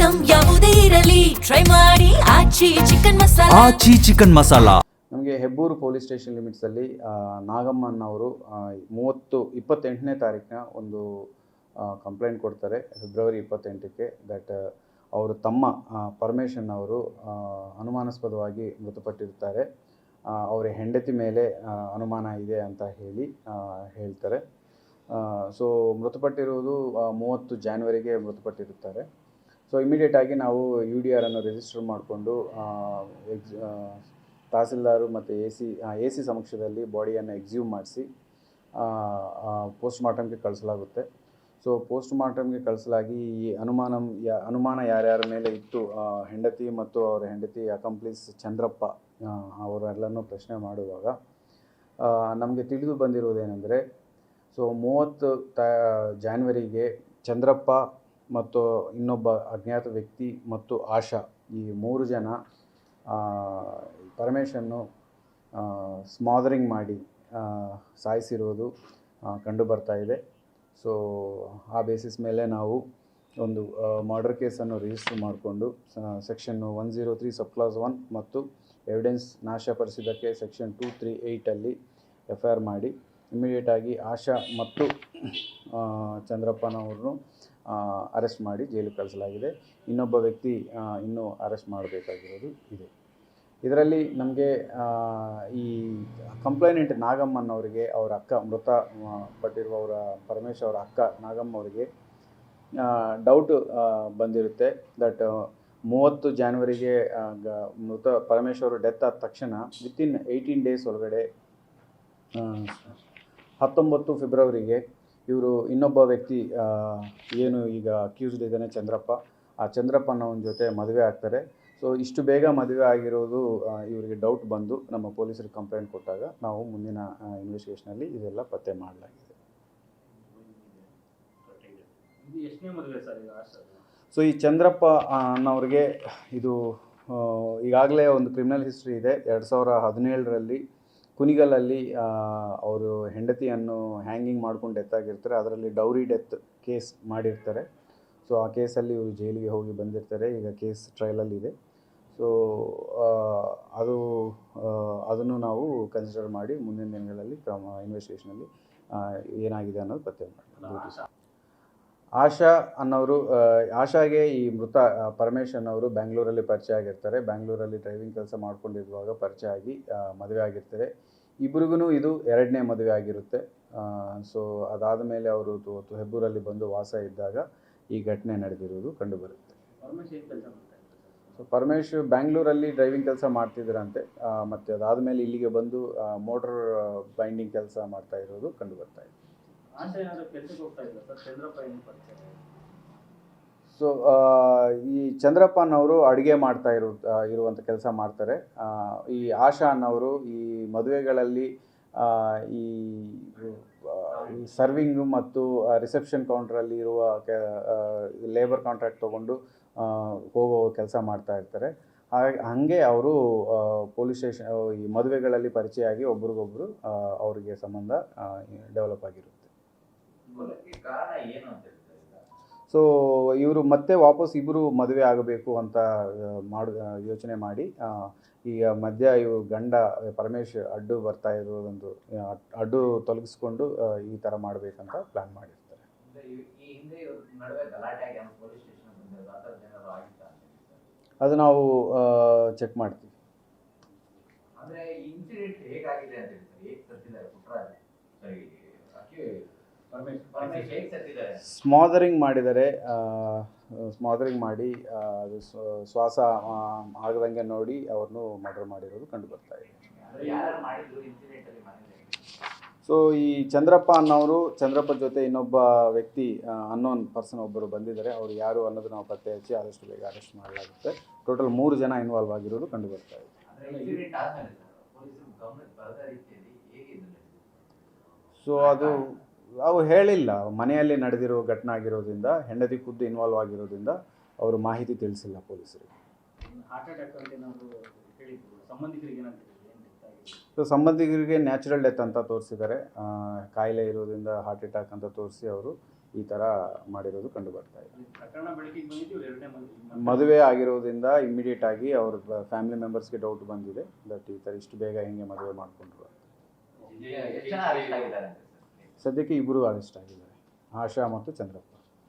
Item ಯಾವುದೇ ಇರಲಿ try ಮಾಡಿ ಆಚಿ ಚಿಕನ್ ಮಸಾಲಾ. ನಮಗೆ ಹೆಬ್ಬೂರು ಪೊಲೀಸ್ ಸ್ಟೇಷನ್ ಲಿಮಿಟ್ಸಲ್ಲಿ ನಾಗಮ್ಮನ್ ಅವರು 28ನೇ ತಾರೀಕಿನ ಒಂದು ಕಂಪ್ಲೇಂಟ್ ಕೊಡ್ತಾರೆ. ಫೆಬ್ರವರಿ 28ಕ್ಕೆ ದಟ್ ಅವರು ತಮ್ಮ ಪರಮೇಶನ್ ಅವರು ಅನುಮಾನಾಸ್ಪದವಾಗಿ ಮೃತಪಟ್ಟಿರ್ತಾರೆ. ಅವರ ಹೆಂಡತಿ ಮೇಲೆ ಅನುಮಾನ ಇದೆ ಅಂತ ಹೇಳ್ತಾರೆ. ಸೊ ಮೃತಪಟ್ಟಿರುವುದು 30 ಜಾನ್ವರಿಗೆ ಮೃತಪಟ್ಟಿರುತ್ತಾರೆ. ಸೊ ಇಮಿಡಿಯೇಟಾಗಿ ನಾವು UDR ಅನ್ನು ರಿಜಿಸ್ಟರ್ ಮಾಡಿಕೊಂಡು ತಹಸೀಲ್ದಾರು ಮತ್ತು ಎ ಸಿ ಸಮಕ್ಷದಲ್ಲಿ ಬಾಡಿಯನ್ನು ಎಕ್ಸ್ಯೂಮ್ ಮಾಡಿಸಿ ಪೋಸ್ಟ್ ಮಾರ್ಟಮ್ಗೆ ಕಳಿಸಲಾಗುತ್ತೆ. ಸೊ ಪೋಸ್ಟ್ ಮಾರ್ಟಮ್ಗೆ ಕಳಿಸಲಾಗಿ ಈ ಅನುಮಾನ ಯಾರ್ಯಾರ ಮೇಲೆ ಇತ್ತು, ಹೆಂಡತಿ ಮತ್ತು ಅವರ ಹೆಂಡತಿ ಅಕಂಪ್ಲೀಸ್ ಚಂದ್ರಪ್ಪ ಅವರೆಲ್ಲನೂ ಪ್ರಶ್ನೆ ಮಾಡುವಾಗ ನಮಗೆ ತಿಳಿದು ಬಂದಿರುವುದೇನೆಂದರೆ, ಸೊ 30 ಜಾನ್ವರಿಗೆ ಚಂದ್ರಪ್ಪ ಮತ್ತು ಇನ್ನೊಬ್ಬ ಅಜ್ಞಾತ ವ್ಯಕ್ತಿ ಮತ್ತು ಆಶಾ ಈ 3 ಜನ ಪರಮೇಶನ್ನು ಸ್ಮಾದರಿಂಗ್ ಮಾಡಿ ಸಾಯಿಸಿರುವುದು ಕಂಡು ಬರ್ತಾ ಇದೆ. ಸೊ ಆ ಬೇಸಿಸ್ ಮೇಲೆ ನಾವು ಒಂದು ಮರ್ಡರ್ ಕೇಸನ್ನು ರಿಜಿಸ್ಟರ್ ಮಾಡಿಕೊಂಡು ಸೆಕ್ಷನ್ 103 ಸಬ್ ಕ್ಲಾಸ್ 1 ಮತ್ತು ಎವಿಡೆನ್ಸ್ ನಾಶಪಡಿಸಿದ್ದಕ್ಕೆ ಸೆಕ್ಷನ್ 238 FIR ಮಾಡಿ ಇಮಿಡಿಯೇಟಾಗಿ ಆಶಾ ಮತ್ತು ಚಂದ್ರಪ್ಪನವ್ರನ್ನು ಅರೆಸ್ಟ್ ಮಾಡಿ ಜೈಲಿಗೆ ಕಳಿಸಲಾಗಿದೆ. ಇನ್ನೊಬ್ಬ ವ್ಯಕ್ತಿ ಇನ್ನೂ ಅರೆಸ್ಟ್ ಮಾಡಬೇಕಾಗಿರೋದು ಇದೆ. ಇದರಲ್ಲಿ ನಮಗೆ ಈ ಕಂಪ್ಲೇನೆಂಟ್ ನಾಗಮ್ಮನವರಿಗೆ ಅವರ ಅಕ್ಕ ಮೃತಪಟ್ಟಿರುವವರ ಪರಮೇಶ್ ಅವರ ಅಕ್ಕ ನಾಗಮ್ಮ ಅವರಿಗೆ ಡೌಟ್ ಬಂದಿರುತ್ತೆ ದಟ್ 30 ಜಾನ್ವರಿಗೆ ಪರಮೇಶ್ ಅವರು ಡೆತ್ ಆದ ತಕ್ಷಣ ವಿತಿನ್ 18 ಡೇಸ್ ಒಳಗಡೆ 19 ಫೆಬ್ರವರಿಗೆ ಇವರು ಇನ್ನೊಬ್ಬ ವ್ಯಕ್ತಿ ಏನು ಈಗ ಅಕ್ಯೂಸ್ಡ್ ಇದ್ದಾನೆ ಚಂದ್ರಪ್ಪ, ಆ ಚಂದ್ರಪ್ಪನವನ ಜೊತೆ ಮದುವೆ ಆಗ್ತಾರೆ. ಸೊ ಇಷ್ಟು ಬೇಗ ಮದುವೆ ಆಗಿರೋದು ಇವರಿಗೆ ಡೌಟ್ ಬಂದು ನಮ್ಮ ಪೊಲೀಸರಿಗೆ ಕಂಪ್ಲೇಂಟ್ ಕೊಟ್ಟಾಗ ನಾವು ಮುಂದಿನ ಇನ್ವೆಸ್ಟಿಗೇಷನಲ್ಲಿ ಇದೆಲ್ಲ ಪತ್ತೆ ಮಾಡಲಾಗಿದೆ. ಸೊ ಈ ಚಂದ್ರಪ್ಪ ಅನ್ನೋರಿಗೆ ಇದು ಈಗಾಗಲೇ ಒಂದು ಕ್ರಿಮಿನಲ್ ಹಿಸ್ಟ್ರಿ ಇದೆ. 2017ರಲ್ಲಿ ಕುಣಿಗಲಲ್ಲಿ ಅವರು ಹೆಂಡತಿಯನ್ನು ಹ್ಯಾಂಗಿಂಗ್ ಮಾಡ್ಕೊಂಡು ಡೆತ್ ಆಗಿರ್ತಾರೆ. ಅದರಲ್ಲಿ ಡೌರಿ ಡೆತ್ ಕೇಸ್ ಮಾಡಿರ್ತಾರೆ. ಸೊ ಆ ಕೇಸಲ್ಲಿ ಇವರು ಜೈಲಿಗೆ ಹೋಗಿ ಬಂದಿರ್ತಾರೆ. ಈಗ ಕೇಸ್ ಟ್ರಯಲಲ್ಲಿದೆ. ಸೊ ಅದನ್ನು ನಾವು ಕನ್ಸಿಡರ್ ಮಾಡಿ ಮುಂದಿನ ದಿನಗಳಲ್ಲಿ ಇನ್ವೆಸ್ಟಿಗೇಷನಲ್ಲಿ ಏನಾಗಿದೆ ಅನ್ನೋದು ಪತ್ತೆ ಮಾಡ್ತೀವಿ. ಆಶಾಗೆ ಈ ಮೃತ ಪರಮೇಶ್ ಅನ್ನೋರು ಬ್ಯಾಂಗ್ಳೂರಲ್ಲಿ ಪರಿಚಯ ಆಗಿರ್ತಾರೆ. ಬ್ಯಾಂಗ್ಳೂರಲ್ಲಿ ಡ್ರೈವಿಂಗ್ ಕೆಲಸ ಮಾಡ್ಕೊಂಡಿರುವಾಗ ಪರಿಚಯ ಆಗಿ ಮದುವೆ ಆಗಿರ್ತಾರೆ. ಇಬ್ರಿಗೂ ಇದು 2ನೇ ಮದುವೆ ಆಗಿರುತ್ತೆ. ಸೊ ಅದಾದ ಮೇಲೆ ಅವರು ಹೆಬ್ಬೂರಲ್ಲಿ ಬಂದು ವಾಸ ಇದ್ದಾಗ ಈ ಘಟನೆ ನಡೆದಿರುವುದು ಕಂಡುಬರುತ್ತೆ. ಸೊ ಪರಮೇಶ್ ಬ್ಯಾಂಗ್ಳೂರಲ್ಲಿ ಡ್ರೈವಿಂಗ್ ಕೆಲಸ ಮಾಡ್ತಿದ್ರಂತೆ. ಮತ್ತು ಅದಾದಮೇಲೆ ಇಲ್ಲಿಗೆ ಬಂದು ಮೋಟರ್ ಬೈಂಡಿಂಗ್ ಕೆಲಸ ಮಾಡ್ತಾ ಇರೋದು ಕಂಡುಬರ್ತಾ ಇದೆ. ಸೊ ಈ ಚಂದ್ರಪ್ಪನವರು ಅಡುಗೆ ಮಾಡ್ತಾ ಇರುವಂಥ ಕೆಲಸ ಮಾಡ್ತಾರೆ. ಈ ಆಶಾ ಅನ್ನೋರು ಈ ಮದುವೆಗಳಲ್ಲಿ ಈ ಸರ್ವಿಂಗು ಮತ್ತು ರಿಸೆಪ್ಷನ್ ಕೌಂಟ್ರಲ್ಲಿ ಇರುವ ಲೇಬರ್ ಕಾಂಟ್ರಾಕ್ಟ್ ತೊಗೊಂಡು ಹೋಗೋ ಕೆಲಸ ಮಾಡ್ತಾ ಇರ್ತಾರೆ. ಹಾಗೆ ಅವರು ಪೊಲೀಸ್ ಸ್ಟೇಷನ್ ಈ ಮದುವೆಗಳಲ್ಲಿ ಪರಿಚಯ ಆಗಿ ಒಬ್ರಿಗೊಬ್ರು ಅವರಿಗೆ ಸಂಬಂಧ ಡೆವಲಪ್ ಆಗಿರುತ್ತೆ. ಸೊ ಇವರು ಮತ್ತೆ ವಾಪಸ್ ಇಬ್ಬರು ಮದುವೆ ಆಗಬೇಕು ಅಂತ ಯೋಚನೆ ಮಾಡಿ ಈಗ ಮಧ್ಯ ಇವರು ಗಂಡ ಪರಮೇಶ್ ಅಡ್ಡು ಬರ್ತಾ ಇರೋದೊಂದು ಅಡ್ಡು ತೊಲಗಿಸ್ಕೊಂಡು ಈ ಥರ ಮಾಡಬೇಕಂತ ಪ್ಲ್ಯಾನ್ ಮಾಡಿರ್ತಾರೆ. ಅದು ನಾವು ಚೆಕ್ ಮಾಡ್ತೀವಿ. ಸ್ಮಾದರಿಂಗ್ ಮಾಡಿದರೆ, ಸ್ಮಾದರಿಂಗ್ ಮಾಡಿ ಅದು ಶ್ವಾಸ ಆಗದಂಗೆ ನೋಡಿ ಅವ್ರನ್ನು ಮರ್ಡರ್ ಮಾಡಿರೋದು ಕಂಡು ಬರ್ತಾ ಇದೆ. ಸೊ ಈ ಚಂದ್ರಪ್ಪ ಅನ್ನೋರು, ಚಂದ್ರಪ್ಪ ಜೊತೆ ಇನ್ನೊಬ್ಬ ವ್ಯಕ್ತಿ ಅನ್ನೋನ್ ಪರ್ಸನ್ ಒಬ್ಬರು ಬಂದಿದ್ದಾರೆ. ಅವರು ಯಾರು ಅನ್ನೋದು ನಾವು ಪತ್ತೆ ಹಚ್ಚಿ ಆದಷ್ಟು ಬೇಗ ಅರೆಸ್ಟ್ ಮಾಡಲಾಗುತ್ತೆ. ಟೋಟಲ್ 3 ಜನ ಇನ್ವಾಲ್ವ್ ಆಗಿರೋದು ಕಂಡು ಬರ್ತಾ ಇದೆ. ಸೊ ಅವು ಹೇಳಿಲ್ಲ, ಮನೆಯಲ್ಲಿ ನಡೆದಿರೋ ಘಟನೆ ಆಗಿರೋದ್ರಿಂದ, ಹೆಂಡತಿ ಖುದ್ದು ಇನ್ವಾಲ್ವ್ ಆಗಿರೋದ್ರಿಂದ ಅವರು ಮಾಹಿತಿ ತಿಳಿಸಿಲ್ಲ ಪೊಲೀಸರಿಗೆ. ಸೊ ಸಂಬಂಧಿಕರಿಗೆ ನ್ಯಾಚುರಲ್ ಡೆತ್ ಅಂತ ತೋರಿಸಿದ್ದಾರೆ. ಕಾಯಿಲೆ ಇರೋದ್ರಿಂದ ಹಾರ್ಟ್ ಅಟ್ಯಾಕ್ ಅಂತ ತೋರಿಸಿ ಅವರು ಈ ಥರ ಮಾಡಿರೋದು ಕಂಡು ಬರ್ತಾ ಇದೆ. ಪ್ರಕರಣ ಬೆಳಕಿಗೆ ಬಂದಿದ್ದು ಇವ್ರು ಎರಡನೇ ಮಂದಿ ಮದುವೆ ಆಗಿರೋದ್ರಿಂದ ಇಮ್ಮಿಡಿಯೇಟ್ ಆಗಿ ಅವ್ರ ಫ್ಯಾಮಿಲಿ ಮೆಂಬರ್ಸ್ಗೆ ಡೌಟ್ ಬಂದಿದೆ ದಟ್ ಈ ಥರ ಇಷ್ಟು ಬೇಗ ಹೆಂಗೆ ಮದುವೆ ಮಾಡಿಕೊಂಡ್ರು ಅಂತ. ಎಷ್ಟು ಜನ ಅರೆಸ್ಟ್ ಆಗಿದ್ದಾರೆ? ಸದ್ಯಕ್ಕೆ 2 ಅರೆಸ್ಟ್ ಆಗಿದ್ದಾರೆ, ಆಶಾ ಮತ್ತು ಚಂದ್ರಪ್ಪ.